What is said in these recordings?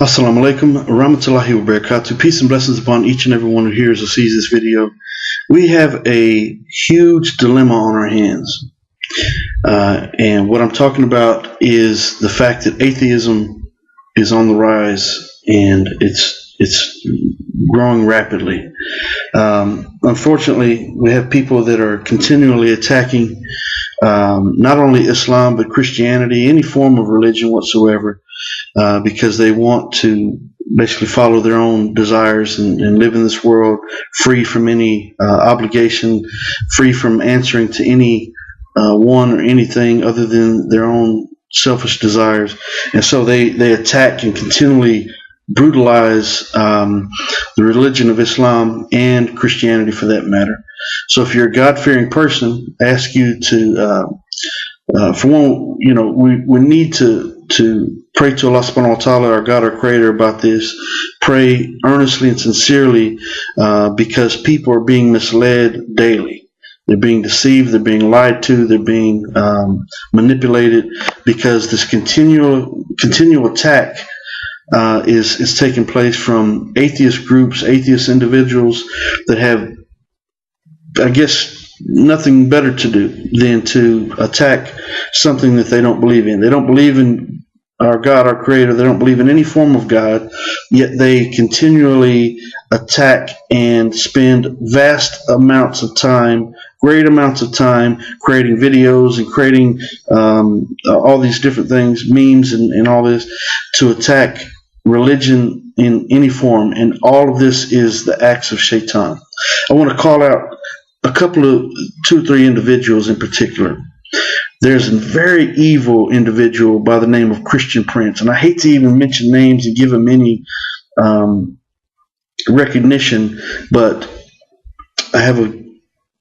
Assalamu alaikum, rahmatullahi wa barakatuh. Peace and blessings upon each and every one who hears or sees this video. We have a huge dilemma on our hands. And what I'm talking about is the fact that atheism is on the rise and it's growing rapidly. Unfortunately, we have people that are continually attacking not only Islam but Christianity, any form of religion whatsoever, because they want to basically follow their own desires and live in this world free from any obligation, free from answering to any one or anything other than their own selfish desires. And so they attack and continually brutalize the religion of Islam and Christianity for that matter. So if you're a God-fearing person, I ask you to, for one, we need to pray to Allah subhanahu wa ta'ala, our God, our creator, about this. Pray earnestly and sincerely because people are being misled daily. They're being deceived, they're being lied to, they're being manipulated, because this continual attack is taking place from atheist groups, atheist individuals that have, I guess, nothing better to do than to attack something that they don't believe in. They don't believe in our God, our creator. They don't believe in any form of God, yet they continually attack and spend vast amounts of time, great amounts of time, creating videos and creating all these different things, memes and all this, to attack religion in any form. And all of this is the acts of shaitan. I want to call out a couple of 2 or 3 individuals in particular. There's a very evil individual by the name of Christian Prince, and I hate to even mention names and give him any recognition, but I have a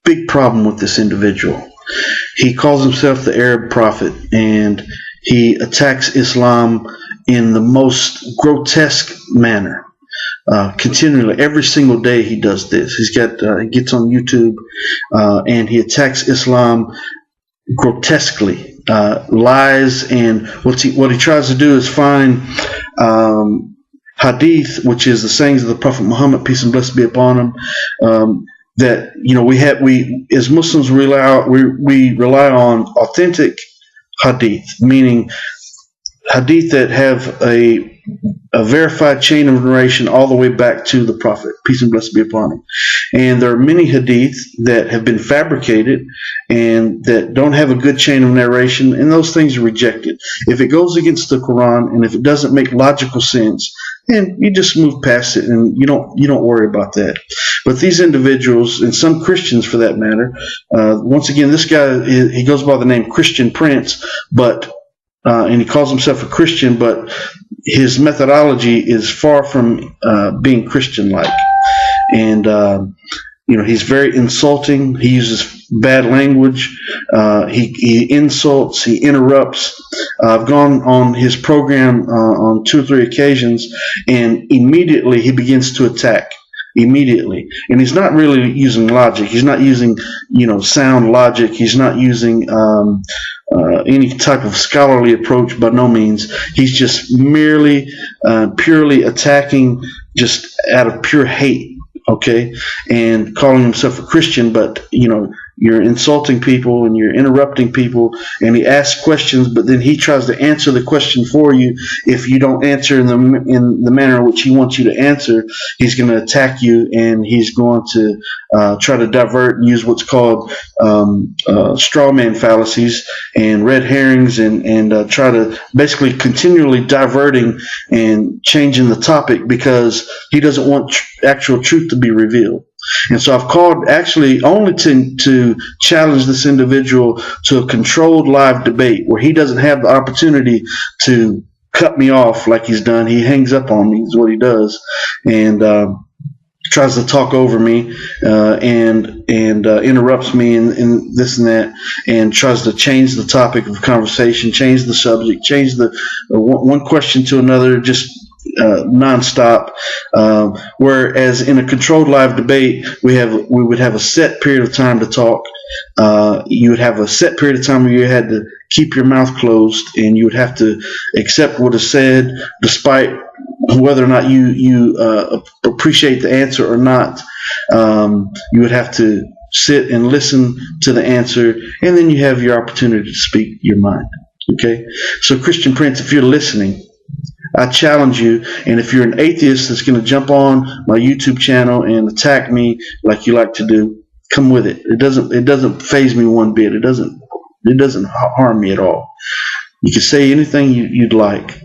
big problem with this individual. He calls himself the Arab prophet, and he attacks Islam in the most grotesque manner. Continually, every single day he does this. He gets on YouTube and he attacks Islam grotesquely, lies, and what he tries to do is find hadith, which is the sayings of the Prophet Muhammad, peace and blessings be upon him. That we as Muslims we rely on authentic hadith, meaning hadith that have a verified chain of narration all the way back to the Prophet, peace and blessings be upon him. And there are many hadith that have been fabricated and that don't have a good chain of narration, and those things are rejected. If it goes against the Quran and if it doesn't make logical sense, and you just move past it and you don't worry about that. But these individuals, and some Christians for that matter, once again, this guy, he goes by the name Christian Prince, but and he calls himself a Christian, but his methodology is far from being Christian-like. And he's very insulting. He uses bad language. He insults. He interrupts. I've gone on his program on 2 or 3 occasions, and immediately he begins to attack. Immediately. And he's not really using logic. He's not using sound logic. He's not using any type of scholarly approach, by no means. He's just merely purely attacking just out of pure hate, okay, and calling himself a Christian. But you're insulting people and you're interrupting people, and he asks questions, but then he tries to answer the question for you. If you don't answer in the manner in which he wants you to answer, he's going to attack you, and he's going to try to divert and use what's called straw man fallacies and red herrings, and try to basically continually diverting and changing the topic because he doesn't want actual truth to be revealed. And so I've called actually only to challenge this individual to a controlled live debate where he doesn't have the opportunity to cut me off like he's done. He hangs up on me is what he does, and tries to talk over me and interrupts me and this and that, and tries to change the topic of conversation, change the subject, change the one question to another, just nonstop. Whereas in a controlled live debate, we would have a set period of time to talk. You would have a set period of time where you had to keep your mouth closed, and you would have to accept what is said, despite whether or not you appreciate the answer or not, you would have to sit and listen to the answer, and then you have your opportunity to speak your mind. Okay? So Christian Prince, if you're listening, I challenge you, and if you're an atheist that's going to jump on my YouTube channel and attack me like you like to do, come with it. It doesn't faze me one bit. It doesn't harm me at all. You can say anything you'd like,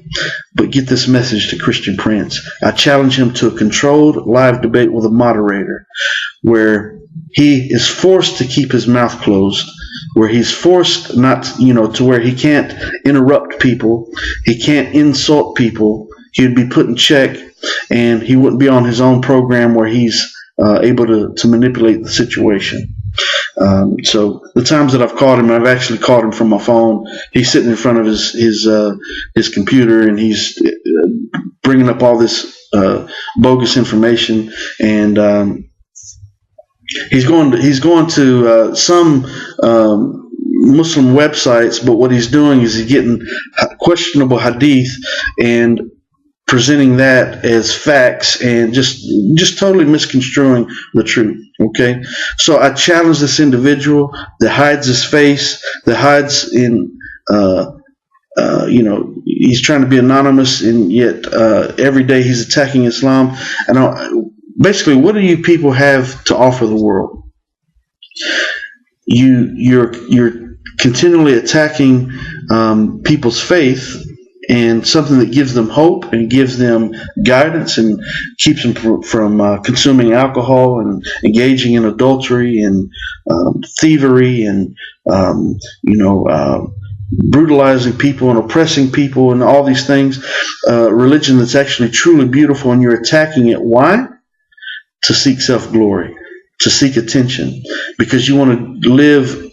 but get this message to Christian Prince. I challenge him to a controlled live debate with a moderator where he is forced to keep his mouth closed, where he's forced not, to where he can't interrupt people, he can't insult people. He would be put in check, and he wouldn't be on his own program where he's able to manipulate the situation. So the times that I've caught him, I've actually caught him from my phone. He's sitting in front of his computer, and he's bringing up all this bogus information, and he's going to some Muslim websites, but what he's doing is he's getting questionable hadith and presenting that as facts and just totally misconstruing the truth. Okay, so I challenge this individual that hides his face, that hides in he's trying to be anonymous, and yet every day he's attacking Islam. And basically, what do you people have to offer the world? You're continually attacking people's faith and something that gives them hope and gives them guidance and keeps them from consuming alcohol and engaging in adultery and thievery and brutalizing people and oppressing people and all these things. Religion that's actually truly beautiful, and you're attacking it. Why? To seek self-glory, to seek attention, because you want to live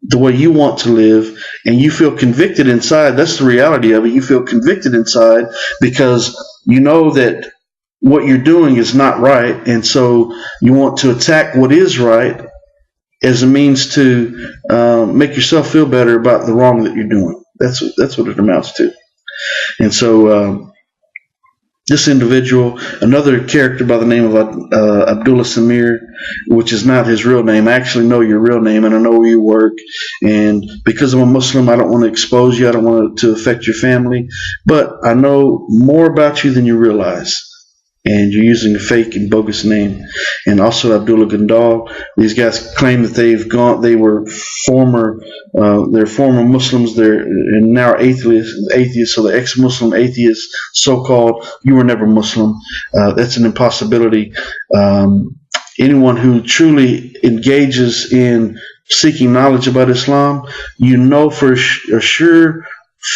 the way you want to live, and you feel convicted inside. That's the reality of it. You feel convicted inside because you know that what you're doing is not right, and so you want to attack what is right as a means to make yourself feel better about the wrong that you're doing. That's what it amounts to. And so this individual, another character by the name of Abdullah Sameer, which is not his real name. I actually know your real name, and I know where you work. And because I'm a Muslim, I don't want to expose you. I don't want it to affect your family. But I know more about you than you realize. And you're using a fake and bogus name. And also Abdullah Gondal. These guys claim that they were they're former Muslims, and now atheists, so the ex-Muslim atheists, so-called. You were never Muslim. That's an impossibility. Anyone who truly engages in seeking knowledge about Islam, you know for a sure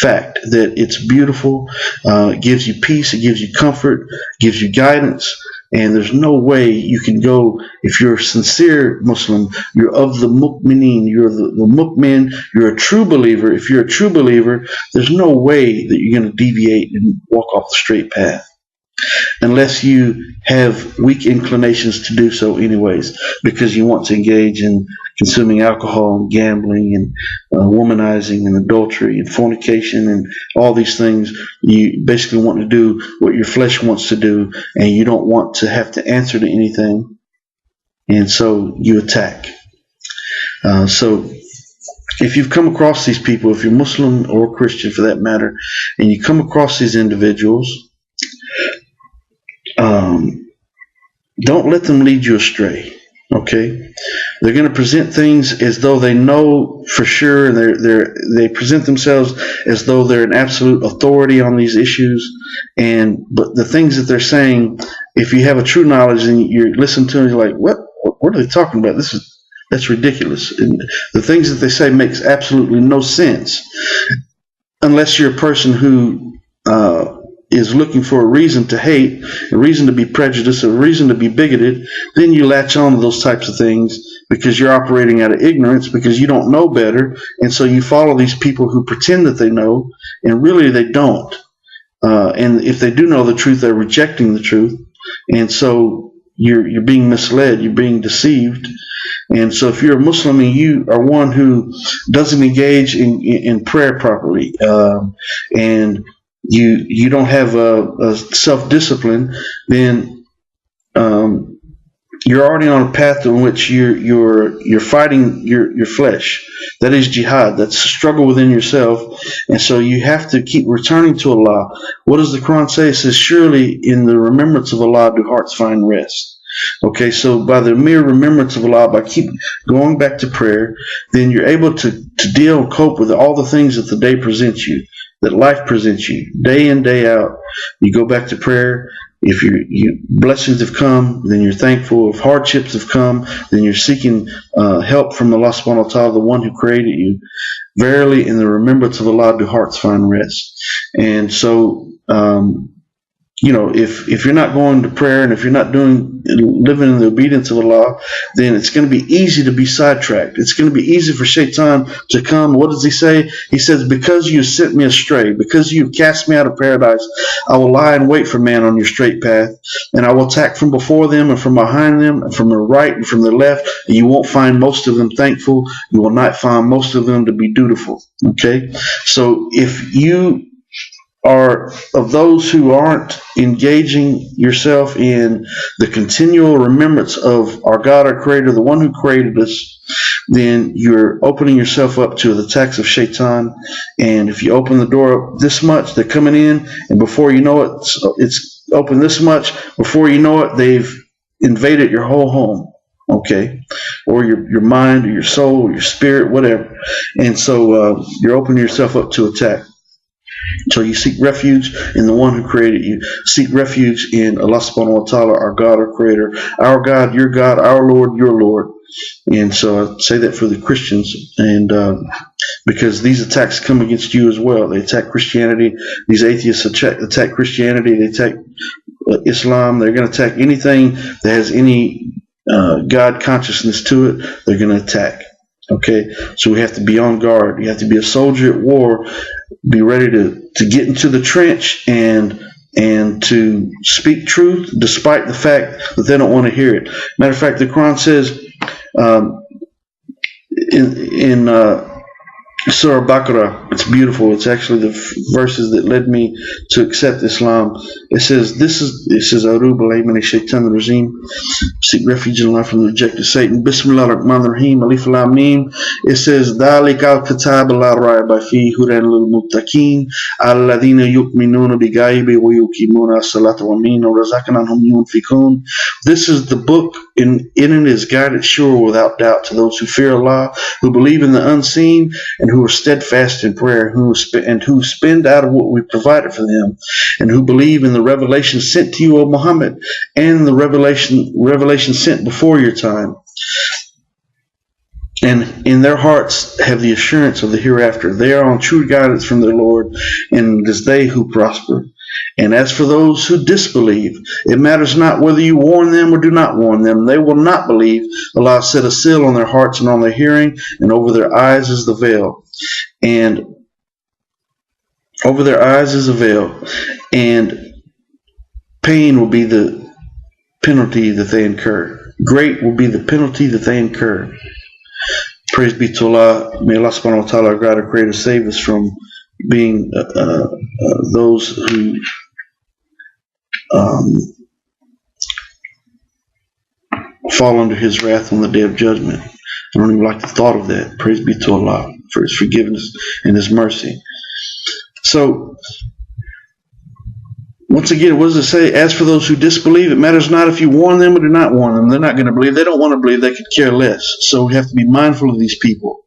fact that it's beautiful. It gives you peace, it gives you comfort, gives you guidance, and there's no way you can go, if you're a sincere Muslim, you're of the mu'mineen, you're the mu'min, you're a true believer. If you're a true believer, there's no way that you're going to deviate and walk off the straight path, unless you have weak inclinations to do so anyways, because you want to engage in consuming alcohol and gambling and womanizing and adultery and fornication and all these things. You basically want to do what your flesh wants to do, and you don't want to have to answer to anything, and so you attack. So if you've come across these people, if you're Muslim or Christian for that matter, and you come across these individuals, don't let them lead you astray. Okay, they're going to present things as though they know for sure, and they present themselves as though they're an absolute authority on these issues. But the things that they're saying, if you have a true knowledge and you listen to them, you're like, what are they talking about? That's ridiculous. And the things that they say makes absolutely no sense, unless you're a person who is looking for a reason to hate, a reason to be prejudiced, a reason to be bigoted. Then you latch on to those types of things because you're operating out of ignorance, because you don't know better, and so you follow these people who pretend that they know, and really they don't. And if they do know the truth, they're rejecting the truth, and so you're being misled, you're being deceived. And so if you're a Muslim and you are one who doesn't engage in prayer properly, and you don't have a self-discipline, then you're already on a path in which you're fighting your flesh. That is jihad. That's a struggle within yourself, and so you have to keep returning to Allah. What does the Quran say? It says, "Surely in the remembrance of Allah do hearts find rest." Okay, so by the mere remembrance of Allah, by keep going back to prayer, then you're able to deal and cope with all the things that the day presents you, that life presents you, day in, day out. You go back to prayer. If blessings have come, then you're thankful. If hardships have come, then you're seeking help from Allah subhanahu wa ta'ala, the one who created you. Verily, in the remembrance of Allah do hearts find rest. And so, if you're not going to prayer, and if you're not living in the obedience of Allah, then it's going to be easy to be sidetracked. It's going to be easy for Shaitan to come. What does he say? He says, "Because you sent me astray, because you've cast me out of paradise, I will lie in wait for man on your straight path, and I will attack from before them and from behind them and from the right and from the left, and you won't find most of them thankful. You will not find most of them to be dutiful." Okay? So if you are of those who aren't engaging yourself in the continual remembrance of our God, our Creator, the one who created us, then you're opening yourself up to the attacks of Shaitan. And if you open the door up this much, they're coming in, and before you know it, it's open this much. Before you know it, they've invaded your whole home. Okay, or your mind, or your soul, or your spirit, whatever. And so you're opening yourself up to attack. So you seek refuge in the one who created you. Seek refuge in Allah subhanahu wa ta'ala, our God, our Creator, our God, your God, our Lord, your Lord. And so I say that for the Christians, and because these attacks come against you as well. They attack Christianity. These atheists attack Christianity. They attack Islam. They're going to attack anything that has any God consciousness to it. They're going to attack. Okay, so we have to be on guard. You have to be a soldier at war. Be ready to get into the trench and to speak truth, despite the fact that they don't want to hear it. Matter of fact, the Quran says in Surah Baqarah, it's beautiful. It's actually the verses that led me to accept Islam. It says, A'udhu billahi minash shaitanir rajim. Seek refuge in Allah from the rejected Satan. Bismillah ar-Rahman ar-Rahim. Alif lam mim. It says, Dhalika al-kitab la rayba fihi hudan lil muttaqin alladhina yu'minuna bi-ghaibi wa yuqimuna as-salata wa mimma razaqnahum yunfiqun. This is the book, in it is guided sure without doubt to those who fear Allah, who believe in the unseen, and who are steadfast in prayer, who spend out of what we provided for them, and who believe in the revelation sent to you, O Muhammad, and the revelation sent before your time. And in their hearts have the assurance of the hereafter. They are on true guidance from their Lord, and it is they who prosper. And as for those who disbelieve, it matters not whether you warn them or do not warn them. They will not believe. Allah set a seal on their hearts and on their hearing, and over their eyes is the veil. And over their eyes is a veil. And pain will be the penalty that they incur. Great will be the penalty that they incur. Praise be to Allah. May Allah subhanahu wa ta'ala, our God, our Creator, save us from being those who fall under His wrath on the day of judgment. I don't even like the thought of that. Praise be to Allah for His forgiveness and His mercy. So, once again, what does it say? As for those who disbelieve, it matters not if you warn them or do not warn them. They're not going to believe. They don't want to believe. They could care less. So we have to be mindful of these people.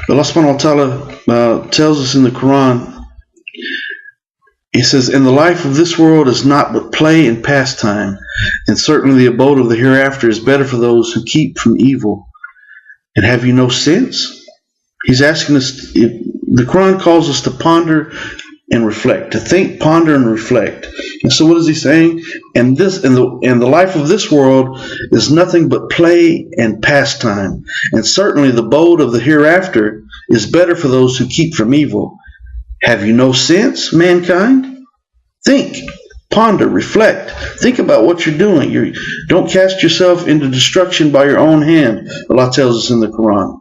Allah subhanahu wa ta'ala tells us in the Quran, He says, and the life of this world is not but play and pastime, and certainly the abode of the hereafter is better for those who keep from evil. And have you no sense? He's asking us, the Quran calls us to ponder and reflect, to think, ponder, and reflect. And so what is he saying? And the life of this world is nothing but play and pastime. And certainly the abode of the hereafter is better for those who keep from evil. Have you no sense, mankind? Think, ponder, reflect. Think about what you're doing. Don't cast yourself into destruction by your own hand, Allah tells us in the Quran.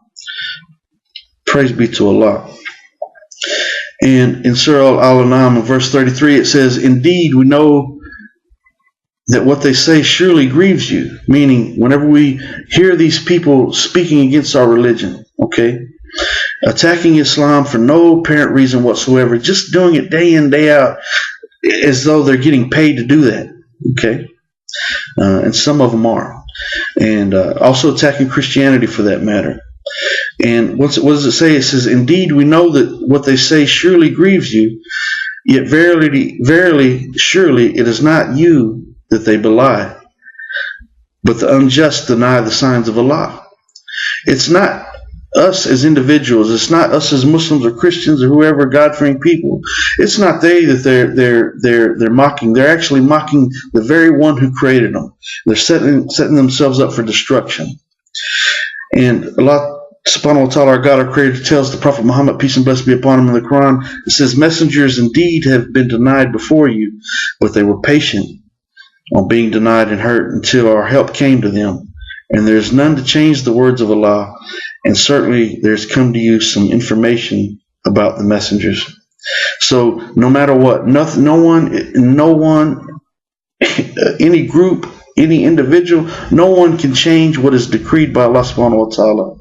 Praise be to Allah. And in Surah Al-An'am, in verse 33, it says, "Indeed, we know that what they say surely grieves you," meaning whenever we hear these people speaking against our religion, okay, attacking Islam for no apparent reason whatsoever, just doing it day in, day out, as though they're getting paid to do that, okay, and some of them are, and also attacking Christianity for that matter. And what does it say? It says, "Indeed, we know that what they say surely grieves you, yet verily, verily, surely it is not you that they belie, but the unjust deny the signs of Allah." It's not us as individuals. It's not us as Muslims or Christians or whoever God-fearing people. It's not they that they're mocking. They're actually mocking the very one who created them. They're setting themselves up for destruction. And Allah subhanahu wa ta'ala, our God, our creator, tells the Prophet Muhammad, peace and blessings be upon him, in the Quran, it says, "Messengers indeed have been denied before you, but they were patient on being denied and hurt until our help came to them. And there is none to change the words of Allah, and certainly there's come to you some information about the messengers." So no matter what, no one, any group, any individual, no one can change what is decreed by Allah subhanahu wa ta'ala.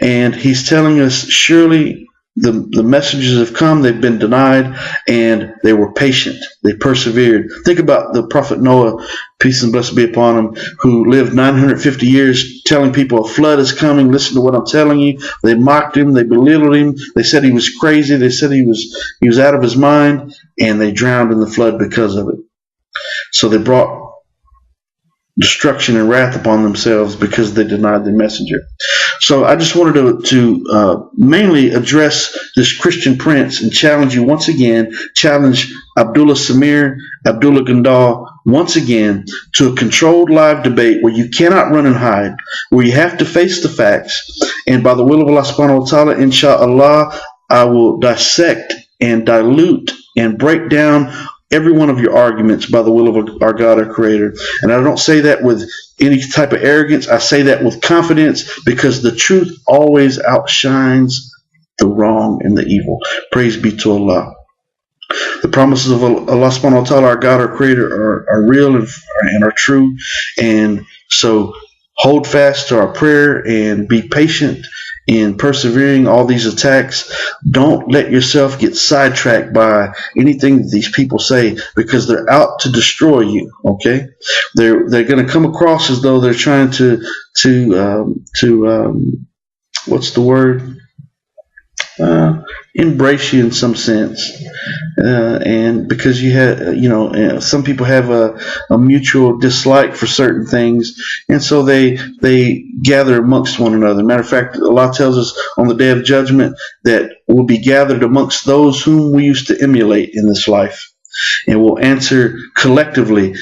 And he's telling us, surely the messengers have come, they've been denied, and they were patient. They persevered. Think about the Prophet Noah, peace and blessings be upon him, who lived 950 years telling people a flood is coming. Listen to what I'm telling you. They mocked him. They belittled him. They said he was crazy. They said he was out of his mind, and they drowned in the flood because of it. So they brought destruction and wrath upon themselves because they denied the messenger. So I just wanted to mainly address this Christian prince and challenge you once again, challenge Abdullah Sameer, Abdullah Gondal once again to a controlled live debate where you cannot run and hide, where you have to face the facts. And by the will of Allah subhanahu wa ta'ala, inshallah, I will dissect and dilute and break down every one of your arguments by the will of our God, our creator. And I don't say that with any type of arrogance. I say that with confidence, because the truth always outshines the wrong and the evil. Praise be to Allah. The promises of Allah subhanahu wa ta'ala, our God, our creator, are real and are true. And so hold fast to our prayer and be patient in persevering all these attacks. Don't let yourself get sidetracked by anything that these people say, because they're out to destroy you. Okay, they're going to come across as though they're trying to what's the word? Embrace you in some sense, and because you have, some people have a mutual dislike for certain things, and so they gather amongst one another. Matter of fact, Allah tells us on the Day of Judgment that we'll be gathered amongst those whom we used to emulate in this life, and we'll answer collectively,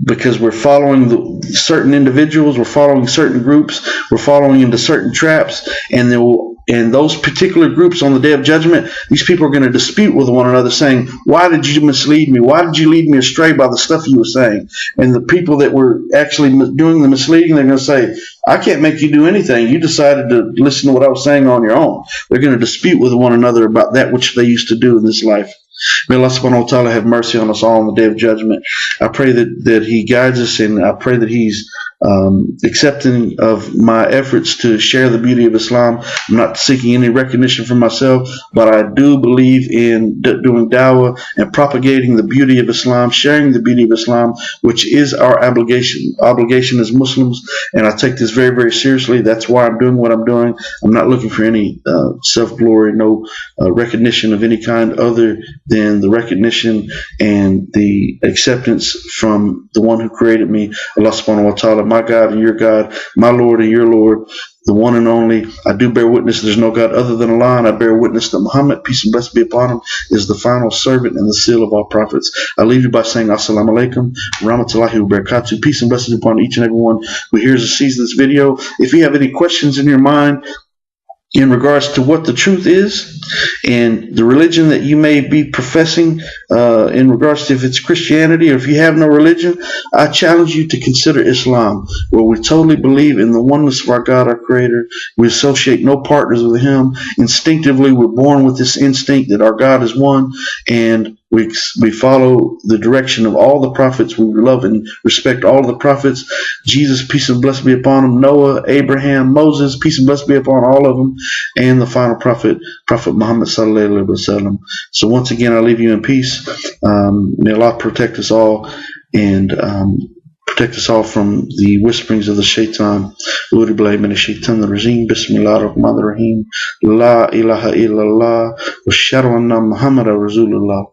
because we're following certain individuals, we're following certain groups, we're following into certain traps, and those particular groups on the Day of Judgment, these people are going to dispute with one another, saying, "Why did you mislead me? Why did you lead me astray by the stuff you were saying?" And the people that were actually doing the misleading, they're going to say, "I can't make you do anything. You decided to listen to what I was saying on your own." They're going to dispute with one another about that which they used to do in this life. May Allah subhanahu wa ta'ala have mercy on us all on the Day of Judgment. I pray that He guides us, and I pray that He's accepting of my efforts to share the beauty of Islam. I'm not seeking any recognition for myself, but I do believe in doing dawah and propagating the beauty of Islam, sharing the beauty of Islam, which is our obligation as Muslims. And I take this very, very seriously. That's why I'm doing what I'm doing. I'm not looking for any self-glory, no recognition of any kind other than the recognition and the acceptance from the one who created me, Allah subhanahu wa ta'ala, my God and your God, my Lord and your Lord, the one and only. I do bear witness there's no God other than Allah, and I bear witness that Muhammad, peace and blessings be upon him, is the final servant and the seal of all prophets. I leave you by saying Assalamu alaikum, rahmatullahi wa barakatuh. Peace and blessings upon each and every one who hears or sees this video. If you have any questions in your mind in regards to what the truth is, And the religion that you may be professing, in regards to if it's Christianity or if you have no religion, I challenge you to consider Islam, where we totally believe in the oneness of our God, our Creator. We associate no partners with Him. Instinctively, we're born with this instinct that our God is one, and we follow the direction of all the prophets. We love and respect all of the prophets. Jesus, peace and blessing be upon him. Noah, Abraham, Moses, peace and blessing be upon all of them. And the final prophet, Prophet Muhammad sallallahu alaihi wasallam. So once again, I leave you in peace. May Allah protect us all and protect us all from the whisperings of the shaitan. A'udhu billahi minash shaitanir rajim. Bismillahir rahmanir rahim. La ilaha illallah. Wa ashhadu anna Muhammadan rasulullah.